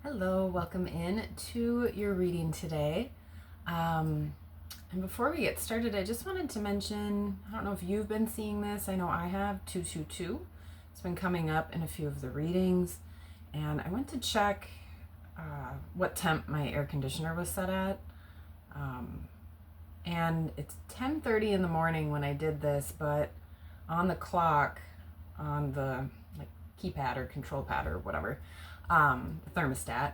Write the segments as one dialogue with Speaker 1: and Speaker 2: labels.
Speaker 1: Hello, welcome in to your reading today. And before we get started, I just wanted to mention, I don't know if you've been seeing this. I know I have 222. It's been coming up in a few of the readings. And I went to check what temp my air conditioner was set at. And it's 10:30 in the morning when I did this, but on the clock, on the keypad or control pad or whatever, thermostat,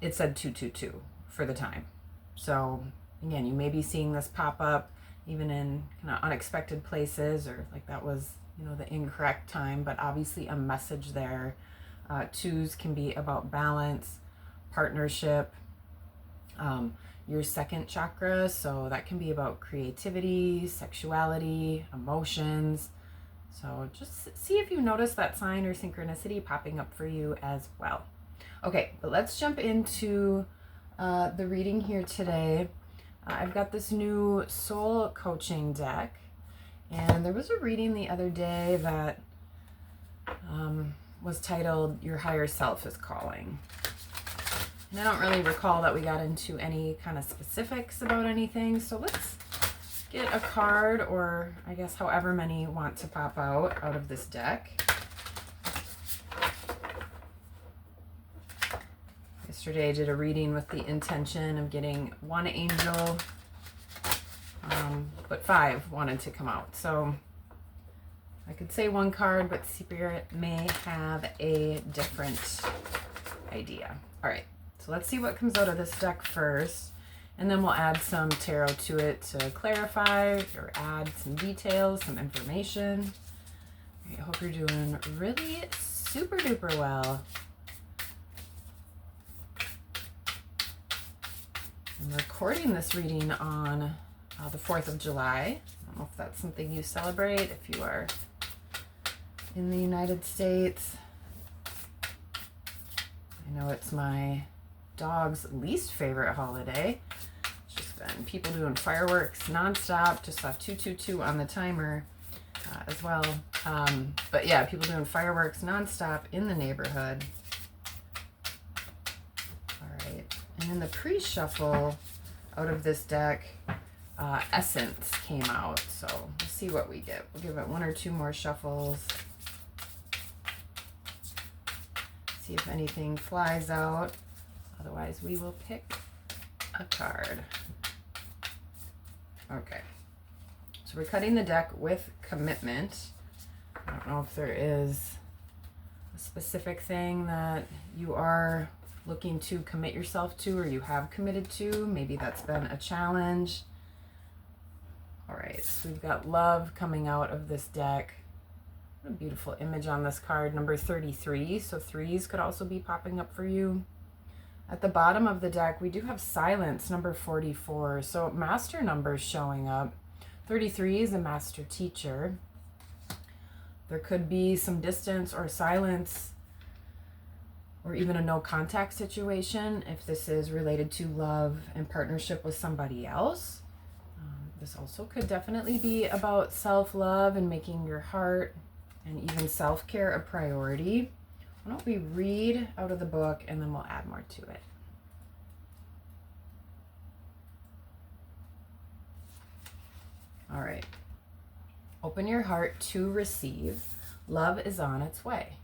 Speaker 1: it said 222 for the time. So again, you may be seeing this pop up even in kind of unexpected places, or like that was, the incorrect time, but obviously a message there. Twos can be about balance, partnership, your second chakra, so that can be about creativity, sexuality, emotions. So just see if you notice that sign or synchronicity popping up for you as well. Okay, but let's jump into the reading here today. I've got this new soul coaching deck, and there was a reading the other day that was titled Your Higher Self is Calling. And I don't really recall that we got into any kind of specifics about anything, so let's get a card, or I guess however many want to pop out of this deck. Yesterday I did a reading with the intention of getting one angel, but 5 wanted to come out. So I could say one card, but Spirit may have a different idea. All right, so let's see what comes out of this deck first. And then we'll add some tarot to it to clarify or add some details, some information. I hope you're doing really super duper well. I'm recording this reading on the 4th of July. I don't know if that's something you celebrate if you are in the United States. I know it's my dog's least favorite holiday. And people doing fireworks nonstop. Just saw 222 on the timer as well. But yeah, people doing fireworks nonstop in the neighborhood. All right. And in the pre-shuffle out of this deck, Essence came out. So let's see what we get. We'll give it 1 or 2 more shuffles. See if anything flies out. Otherwise, we will pick a card. Okay, so we're cutting the deck with commitment. I don't know if there is a specific thing that you are looking to commit yourself to, or you have committed to. Maybe that's been a challenge. All right, so we've got love coming out of this deck. What a beautiful image on this card, number 33. So 3s could also be popping up for you. At the bottom of the deck, we do have silence, number 44. So master numbers showing up. 33 is a master teacher. There could be some distance or silence, or even a no contact situation if this is related to love and partnership with somebody else. This also could definitely be about self-love and making your heart and even self-care a priority. Why don't we read out of the book and then we'll add more to it. All right. Open your heart to receive. Love is on its way.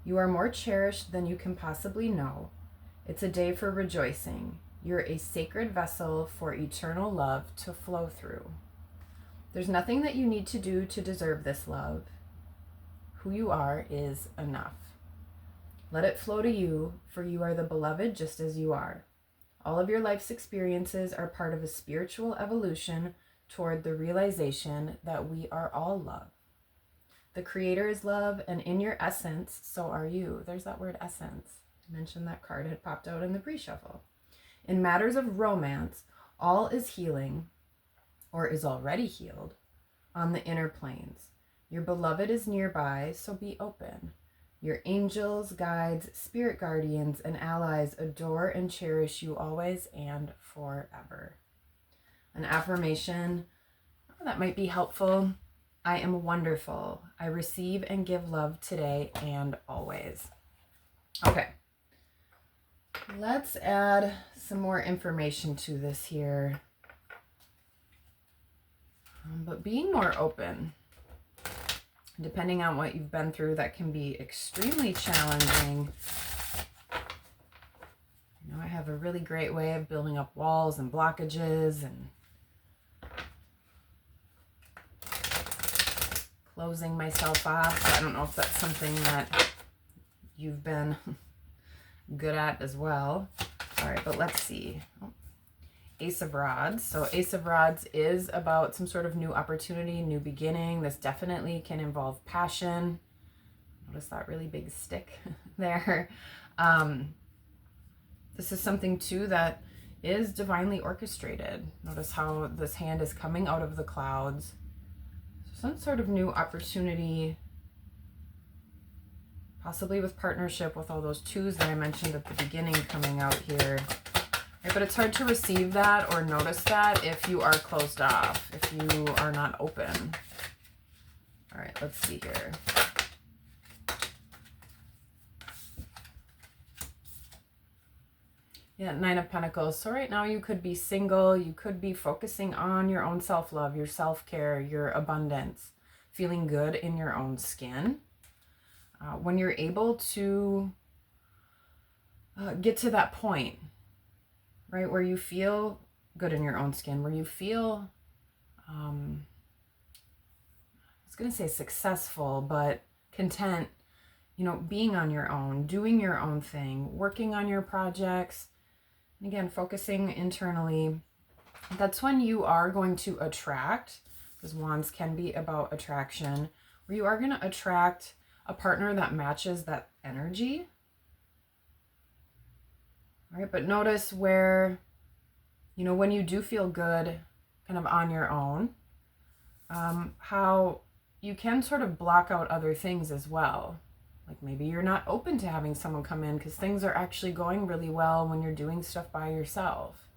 Speaker 1: You are more cherished than you can possibly know. It's a day for rejoicing. You're a sacred vessel for eternal love to flow through. There's nothing that you need to do to deserve this love. Who you are is enough. Let it flow to you, for you are the beloved just as you are. All of your life's experiences are part of a spiritual evolution toward the realization that we are all love. The Creator is love, and in your essence, so are you. There's that word essence. I mentioned that card had popped out in the pre-shuffle. In matters of romance, all is healing, or is already healed, on the inner planes. Your beloved is nearby, so be open. Your angels, guides, spirit guardians, and allies adore and cherish you always and forever. An affirmation that might be helpful. I am wonderful. I receive and give love today and always. Okay, Let's add some more information to this here. But being more open, depending on what you've been through, that can be extremely challenging. You know, I have a really great way of building up walls and blockages and closing myself off. So I don't know if that's something that you've been good at as well. All right, but let's see. Ace of Rods. So Ace of Rods is about some sort of new opportunity, new beginning. This definitely can involve passion. Notice that really big stick there. This is something too that is divinely orchestrated. Notice how this hand is coming out of the clouds. So some sort of new opportunity, possibly with partnership, with all those twos that I mentioned at the beginning coming out here. Right, but it's hard to receive that or notice that if you are closed off, if you are not open. All right, let's see here. Yeah, Nine of Pentacles. So right now you could be single. You could be focusing on your own self-love, your self-care, your abundance, feeling good in your own skin. When you're able to get to that point, right, where you feel good in your own skin, where you feel, I was going to say successful, but content, you know, being on your own, doing your own thing, working on your projects, and again, focusing internally, that's when you are going to attract, because wands can be about attraction, where you are going to attract a partner that matches that energy. All right, but notice where, you know, when you do feel good kind of on your own, how you can sort of block out other things as well. Like maybe you're not open to having someone come in because things are actually going really well when you're doing stuff by yourself.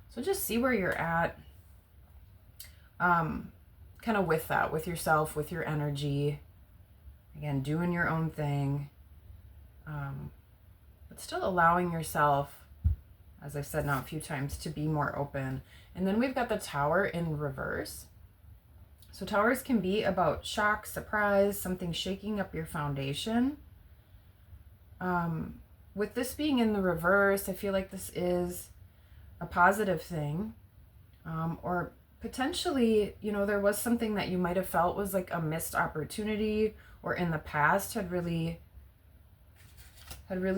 Speaker 1: So just see where you're at, kind of with that, with yourself, with your energy. Again, doing your own thing, but still allowing yourself, as I've said now a few times, to be more open. And then we've got the Tower in reverse. So towers can be about shock, surprise, something shaking up your foundation. With this being in the reverse, I feel like this is a positive thing. Or potentially, you know, there was something that you might have felt was like a missed opportunity, or in the past had really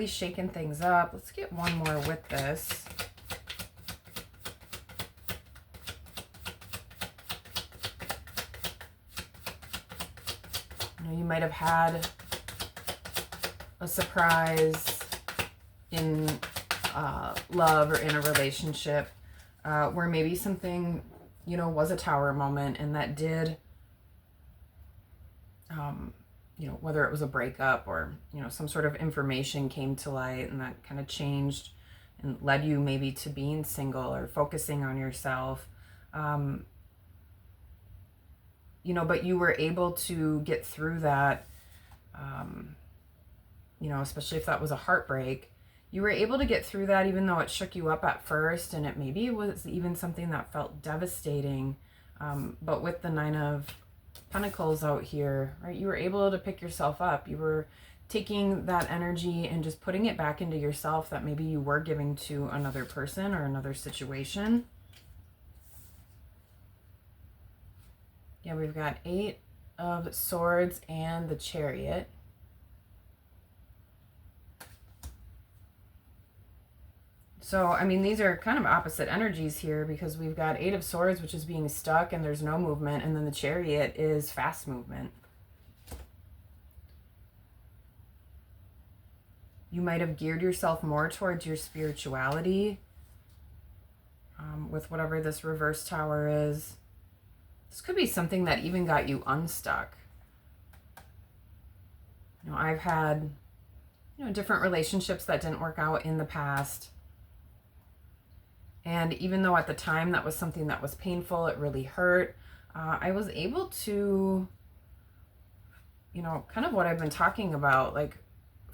Speaker 1: shaken things up. Let's get one more with this. You might have had a surprise in love or in a relationship where maybe something, you know, was a tower moment, and that did, you know, whether it was a breakup or, you know, some sort of information came to light and that kind of changed and led you maybe to being single or focusing on yourself. You know, but you were able to get through that, you know, especially if that was a heartbreak, you were able to get through that even though it shook you up at first, and it maybe was even something that felt devastating. But with the Nine of Pentacles out here, right, you were able to pick yourself up. You were taking that energy and just putting it back into yourself that maybe you were giving to another person or another situation. Yeah, we've got Eight of Swords and the Chariot. So, I mean, these are kind of opposite energies here, because we've got Eight of Swords, which is being stuck and there's no movement, and then the Chariot is fast movement. You might have geared yourself more towards your spirituality with whatever this reverse tower is. This could be something that even got you unstuck. You know, I've had, you know, different relationships that didn't work out in the past. And even though at the time that was something that was painful, it really hurt, I was able to, you know, kind of what I've been talking about, like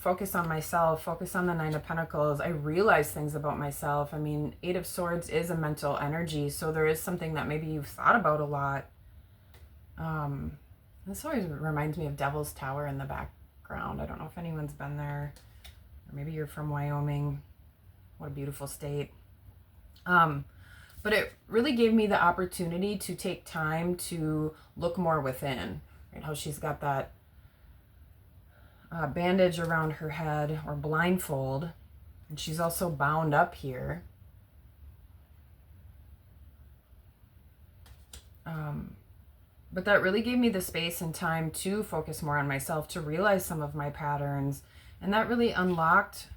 Speaker 1: focus on myself, focus on the Nine of Pentacles, I realize things about myself. I mean, Eight of Swords is a mental energy, so there is something that maybe you've thought about a lot. This always reminds me of Devil's Tower in the background. I don't know if anyone's been there, or maybe you're from Wyoming. What a beautiful state. But it really gave me the opportunity to take time to look more within, right? How she's got that bandage around her head, or blindfold, and she's also bound up here. But that really gave me the space and time to focus more on myself, to realize some of my patterns, and that really unlocked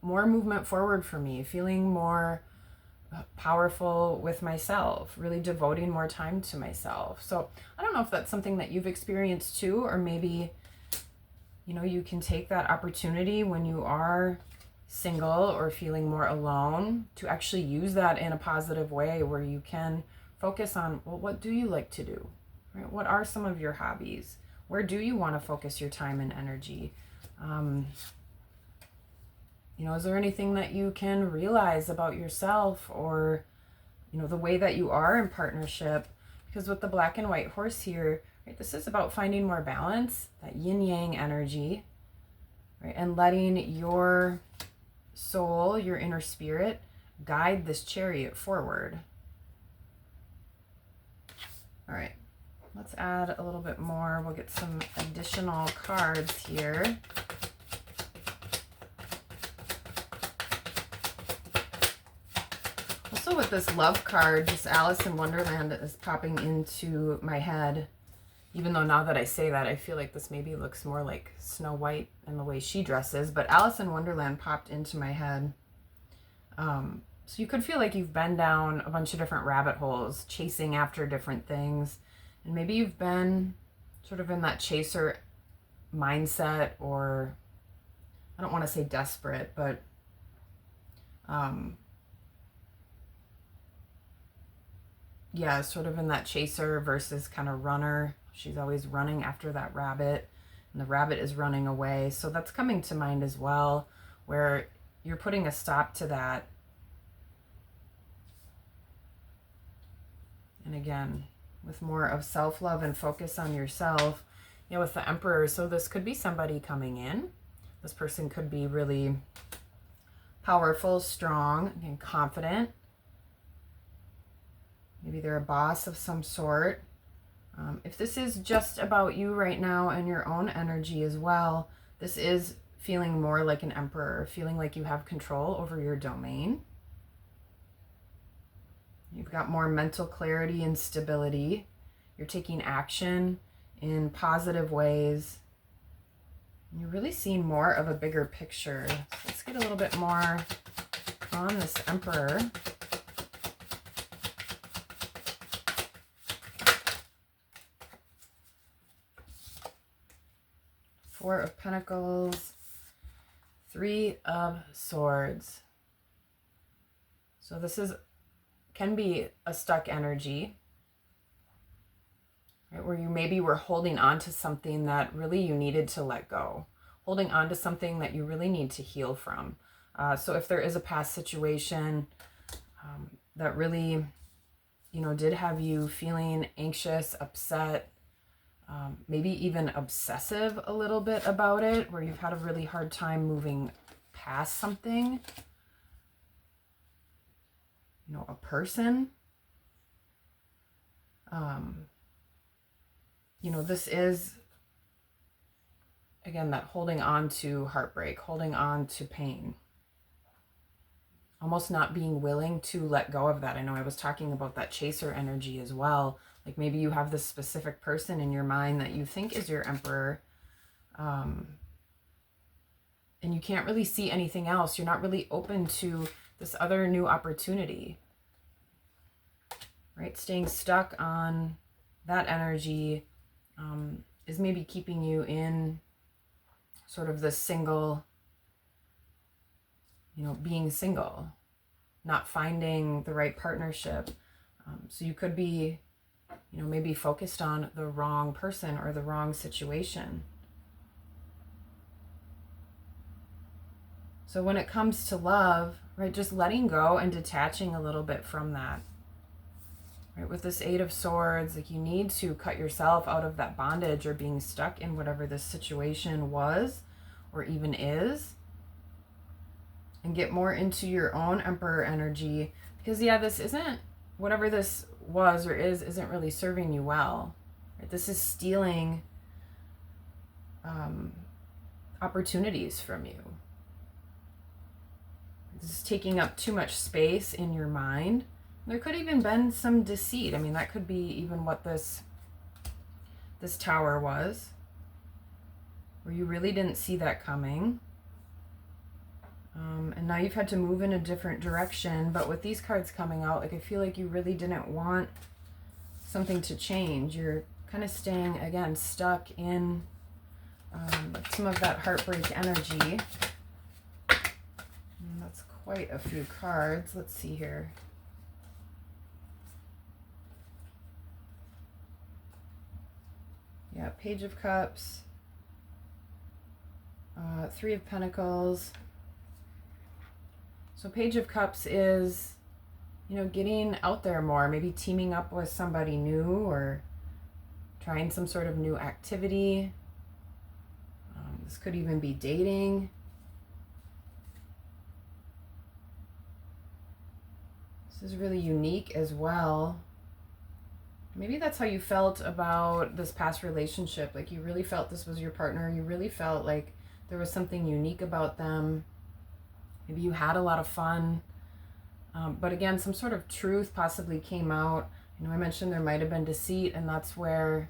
Speaker 1: more movement forward for me, feeling more powerful with myself, really devoting more time to myself. So I don't know if that's something that you've experienced too, or maybe, you know, you can take that opportunity when you are single or feeling more alone to actually use that in a positive way, where you can focus on, well, what do you like to do? Right? What are some of your hobbies? Where do you want to focus your time and energy? You know, is there anything that you can realize about yourself, or, you know, the way that you are in partnership? Because with the Black and White horse here, right, this is about finding more balance, that yin-yang energy, right, and letting your soul, your inner spirit, guide this chariot forward. All right, let's add a little bit more. We'll get some additional cards here. Also with this love card, this Alice in Wonderland is popping into my head. Even though now that I say that, I feel like this maybe looks more like Snow White in the way she dresses. But Alice in Wonderland popped into my head. So you could feel like you've been down a bunch of different rabbit holes, chasing after different things. And maybe you've been sort of in that chaser mindset, or I don't want to say desperate, but yeah, sort of in that chaser versus kind of runner. She's always running after that rabbit, and the rabbit is running away. So that's coming to mind as well, where you're putting a stop to that. And again, with more of self-love and focus on yourself, you know, with the Emperor. So this could be somebody coming in. This person could be really powerful, strong, and confident. Maybe they're a boss of some sort. If this is just about you right now and your own energy as well, this is feeling more like an Emperor, feeling like you have control over your domain. You've got more mental clarity and stability. You're taking action in positive ways. You're really seeing more of a bigger picture. So let's get a little bit more on this Emperor. Four of Pentacles, Three of Swords. So this can be a stuck energy, right, where you maybe were holding on to something that really you needed to let go, holding on to something that you really need to heal from. So if there is a past situation that really, you know, did have you feeling anxious, upset, maybe even obsessive a little bit about it, where you've had a really hard time moving past something, you know, a person, you know, this is, again, that holding on to heartbreak, holding on to pain, almost not being willing to let go of that. I know I was talking about that chaser energy as well. Like maybe you have this specific person in your mind that you think is your Emperor, and you can't really see anything else. You're not really open to this other new opportunity, right? Staying stuck on that energy is maybe keeping you in sort of this single, you know, being single, not finding the right partnership. So you could be, you know, maybe focused on the wrong person or the wrong situation. So when it comes to love, right, just letting go and detaching a little bit from that. Right, with this Eight of Swords, like you need to cut yourself out of that bondage or being stuck in whatever this situation was or even is, and get more into your own Emperor energy. Because yeah, this isn't, whatever this was or isn't really serving you well. Right? This is stealing opportunities from you. This is taking up too much space in your mind. There could even been some deceit. I mean, that could be even what this Tower was, where you really didn't see that coming. And now you've had to move in a different direction. But with these cards coming out, like I feel like you really didn't want something to change. You're kind of staying, again, stuck in some of that heartbreak energy. And that's quite a few cards. Let's see here. Yeah, Page of Cups, Three of Pentacles. So Page of Cups is, you know, getting out there more, maybe teaming up with somebody new or trying some sort of new activity. This could even be dating. This is really unique as well. Maybe that's how you felt about this past relationship. Like you really felt this was your partner. You really felt like there was something unique about them. Maybe you had a lot of fun. But again, some sort of truth possibly came out. You know, I mentioned there might have been deceit, and that's where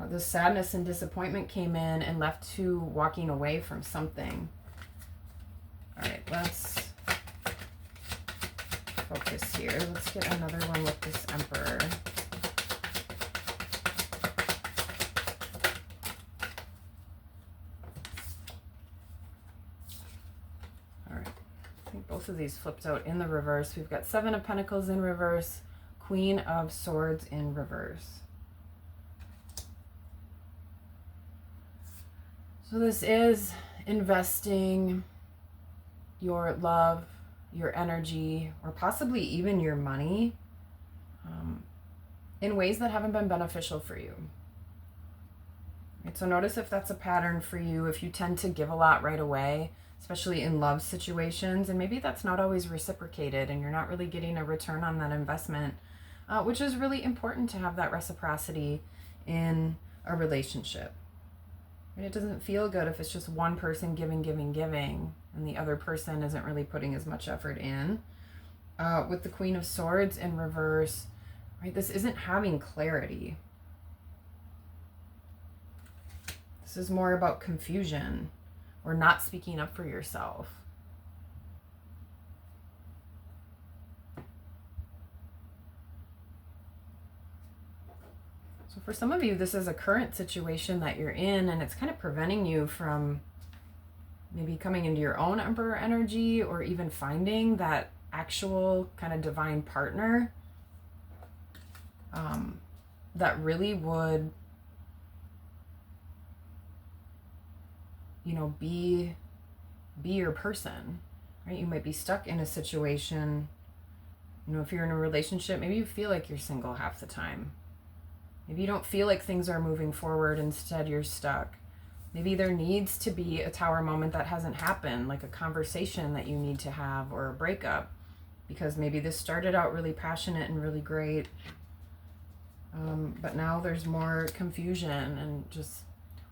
Speaker 1: the sadness and disappointment came in and left you walking away from something. All right, let's focus here. Let's get another one with this Emperor. All right. I think both of these flipped out in the reverse. We've got Seven of Pentacles in reverse, Queen of Swords in reverse. So this is investing your love, your energy, or possibly even your money in ways that haven't been beneficial for you. Right, so notice if that's a pattern for you, if you tend to give a lot right away, especially in love situations, and maybe that's not always reciprocated and you're not really getting a return on that investment, which is really important to have that reciprocity in a relationship. And it doesn't feel good if it's just one person giving, and the other person isn't really putting as much effort in. With the Queen of Swords in reverse, right, this isn't having clarity. This is more about confusion or not speaking up for yourself. So for some of you, this is a current situation that you're in, and it's kind of preventing you from maybe coming into your own Emperor energy or even finding that actual kind of divine partner that really would, you know, be your person, right? You might be stuck in a situation, you know, if you're in a relationship, maybe you feel like you're single half the time. Maybe you don't feel like things are moving forward, instead you're stuck. Maybe there needs to be a Tower moment that hasn't happened, like a conversation that you need to have or a breakup, because maybe this started out really passionate and really great, but now there's more confusion and just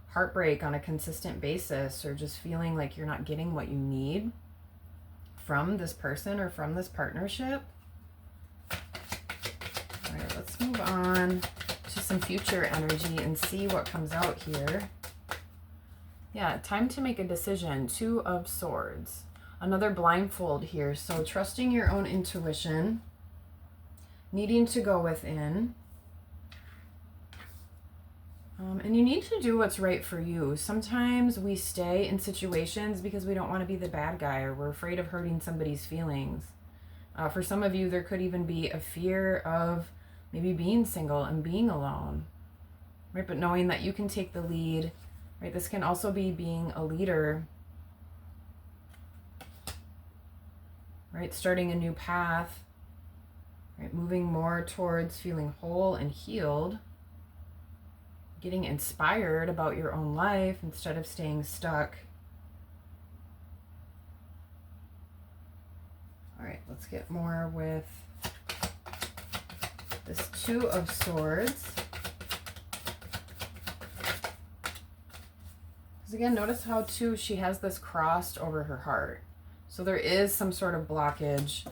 Speaker 1: heartbreak on a consistent basis, or just feeling like you're not getting what you need from this person or from this partnership. All right, let's move on to some future energy and see what comes out here. Yeah, time to make a decision. Two of Swords. Another blindfold here. So trusting your own intuition, needing to go within. And you need to do what's right for you. Sometimes we stay in situations because we don't want to be the bad guy, or we're afraid of hurting somebody's feelings. For some of you, there could even be a fear of maybe being single and being alone, right? But knowing that you can take the lead, right? This can also be being a leader right? Starting a new path, right? Moving more towards feeling whole and healed, getting inspired about your own life instead of staying stuck. All right, let's get more with this Two of Swords. Because again, notice how too she has this crossed over her heart. So there is some sort of blockage,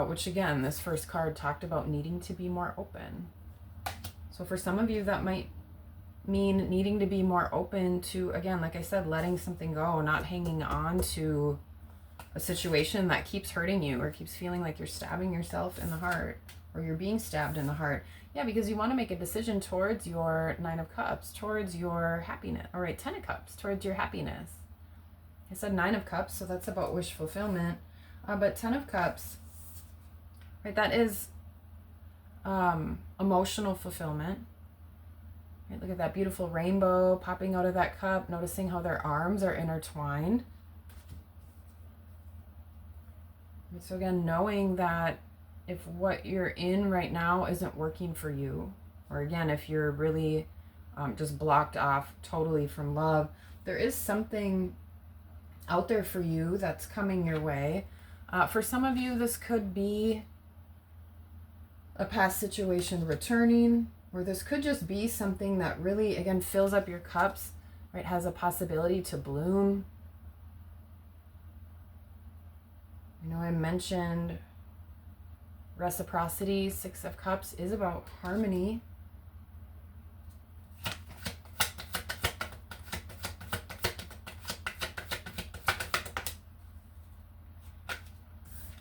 Speaker 1: which again, this first card talked about needing to be more open. So for some of you, that might mean needing to be more open to, again, like I said, letting something go, not hanging on to a situation that keeps hurting you or keeps feeling like you're stabbing yourself in the heart or you're being stabbed in the heart. Yeah, because you want to make a decision towards your Nine of Cups, towards your happiness. All right, Ten of Cups, towards your happiness. I said Nine of Cups, so that's about wish fulfillment. But Ten of Cups, right, that is emotional fulfillment. Right, look at that beautiful rainbow popping out of that cup, noticing how their arms are intertwined. Right, so again, knowing that if what you're in right now isn't working for you, or again, if you're really just blocked off totally from love, there is something out there for you that's coming your way. For some of you, this could be a past situation returning, or this could just be something that really, again, fills up your cups, right? Has a possibility to bloom. You know, I mentioned reciprocity. Six of Cups is about harmony.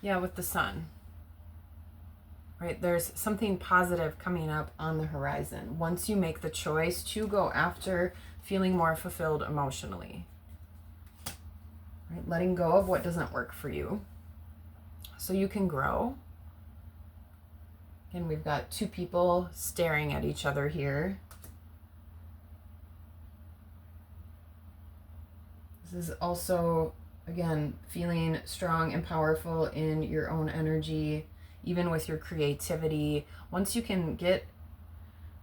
Speaker 1: Yeah, with the Sun. Right, there's something positive coming up on the horizon once you make the choice to go after feeling more fulfilled emotionally. Right, letting go of what doesn't work for you so you can grow. Again, we've got two people staring at each other here. This is also, again, feeling strong and powerful in your own energy, even with your creativity. Once you can get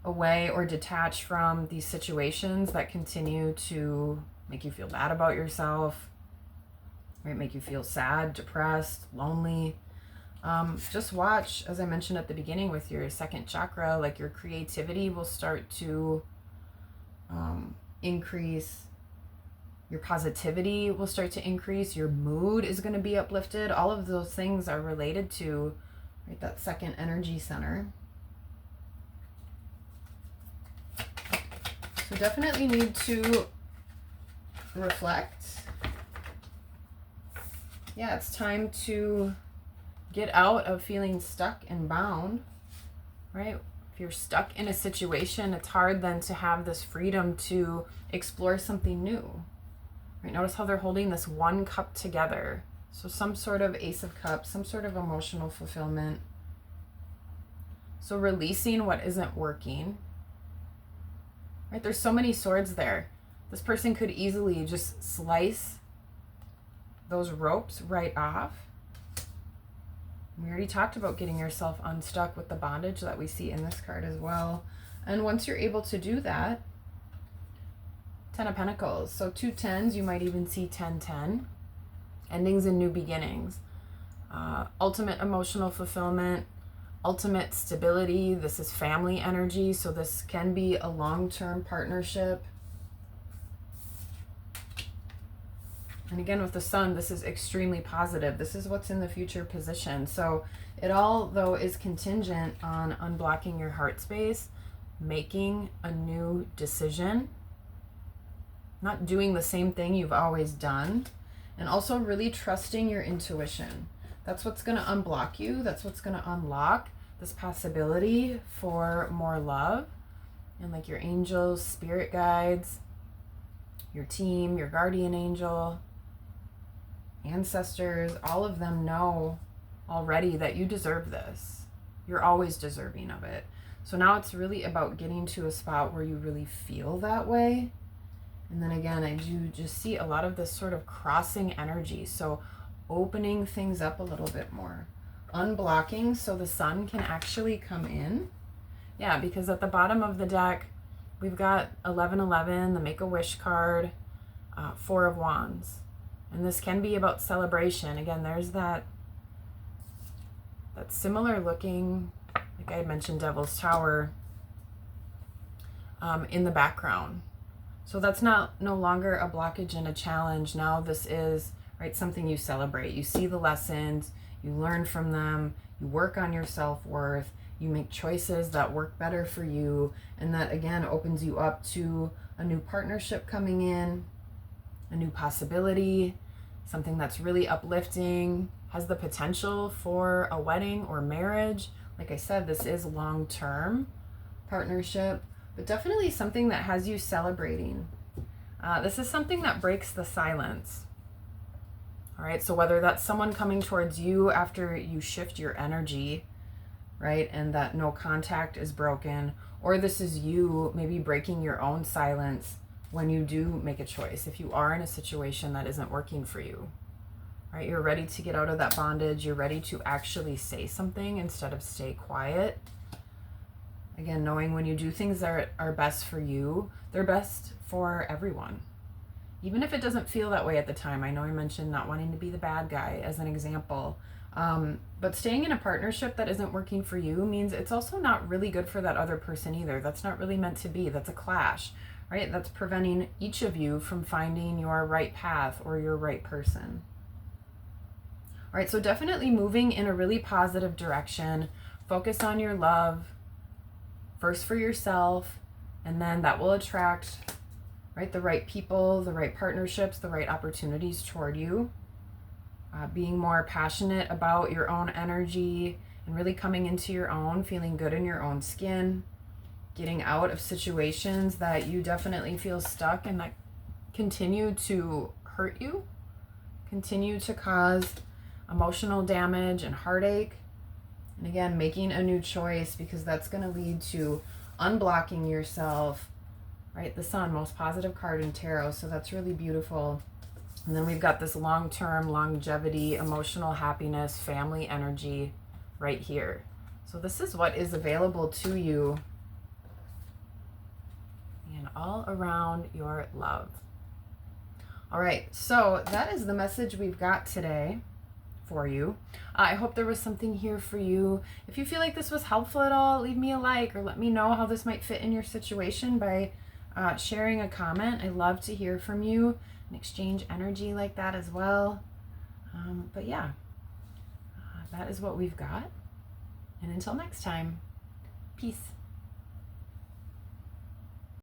Speaker 1: away or detach from these situations that continue to make you feel bad about yourself, right, make you feel sad, depressed, lonely, just watch, as I mentioned at the beginning with your second chakra, like your creativity will start to increase. Your positivity will start to increase. Your mood is going to be uplifted. All of those things are related to, right, that second energy center. So definitely need to reflect. Yeah, it's time to get out of feeling stuck and bound, right? If you're stuck in a situation, it's hard then to have this freedom to explore something new. Right? Notice how they're holding this one cup together. So some sort of Ace of Cups, some sort of emotional fulfillment. So releasing what isn't working. Right? There's so many swords there. This person could easily just slice those ropes right off. We already talked about getting yourself unstuck with the bondage that we see in this card as well. And once you're able to do that, Ten of Pentacles. So two tens, you might even see 10-10. Endings and new beginnings. Ultimate emotional fulfillment. Ultimate stability. This is family energy. So this can be a long-term partnership. And again, with the Sun, this is extremely positive. This is what's in the future position. So it all, though, is contingent on unblocking your heart space, making a new decision, not doing the same thing you've always done, and also really trusting your intuition. That's what's going to unblock you. That's what's going to unlock this possibility for more love. And like your angels, spirit guides, your team, your guardian angel, ancestors, all of them know already that you deserve this. You're always deserving of it. So now it's really about getting to a spot where you really feel that way. And then again, I do just see a lot of this sort of crossing energy. So opening things up a little bit more. Unblocking so the sun can actually come in. Yeah, because at the bottom of the deck, we've got 1111, the Make-A-Wish card, Four of Wands. And this can be about celebration. Again, there's that similar looking, like I had mentioned, Devil's Tower in the background. So that's no longer a blockage and a challenge. Now this is, right, something you celebrate. You see the lessons, you learn from them, you work on your self-worth, you make choices that work better for you, and that again opens you up to a new partnership coming in, a new possibility, something that's really uplifting, has the potential for a wedding or marriage. Like I said, this is long-term partnership, but definitely something that has you celebrating. This is something that breaks the silence. All right, so whether that's someone coming towards you after you shift your energy, right, and that no contact is broken, or this is you maybe breaking your own silence when you do make a choice. If you are in a situation that isn't working for you, right, you're ready to get out of that bondage, you're ready to actually say something instead of stay quiet. Again, knowing when you do things that are best for you, they're best for everyone. Even if it doesn't feel that way at the time. I know I mentioned not wanting to be the bad guy as an example. But staying in a partnership that isn't working for you means it's also not really good for that other person either. That's not really meant to be. That's a clash, right? That's preventing each of you from finding your right path or your right person. All right, so definitely moving in a really positive direction. Focus on your love, first for yourself, and then that will attract, right, the right people, the right partnerships, the right opportunities toward you. Being more passionate about your own energy and really coming into your own, feeling good in your own skin, getting out of situations that you definitely feel stuck and that continue to hurt you, continue to cause emotional damage and heartache. And again, making a new choice, because that's going to lead to unblocking yourself, right? The Sun, most positive card in tarot, so that's really beautiful. And then we've got this long-term longevity, emotional happiness, family energy right here. So this is what is available to you and all around your love. All right, so that is the message we've got today for you. I hope there was something here for you. If you feel like this was helpful at all, leave me a like or let me know how this might fit in your situation by sharing a comment. I love to hear from you and exchange energy like that as well. But yeah, that is what we've got. And until next time, peace.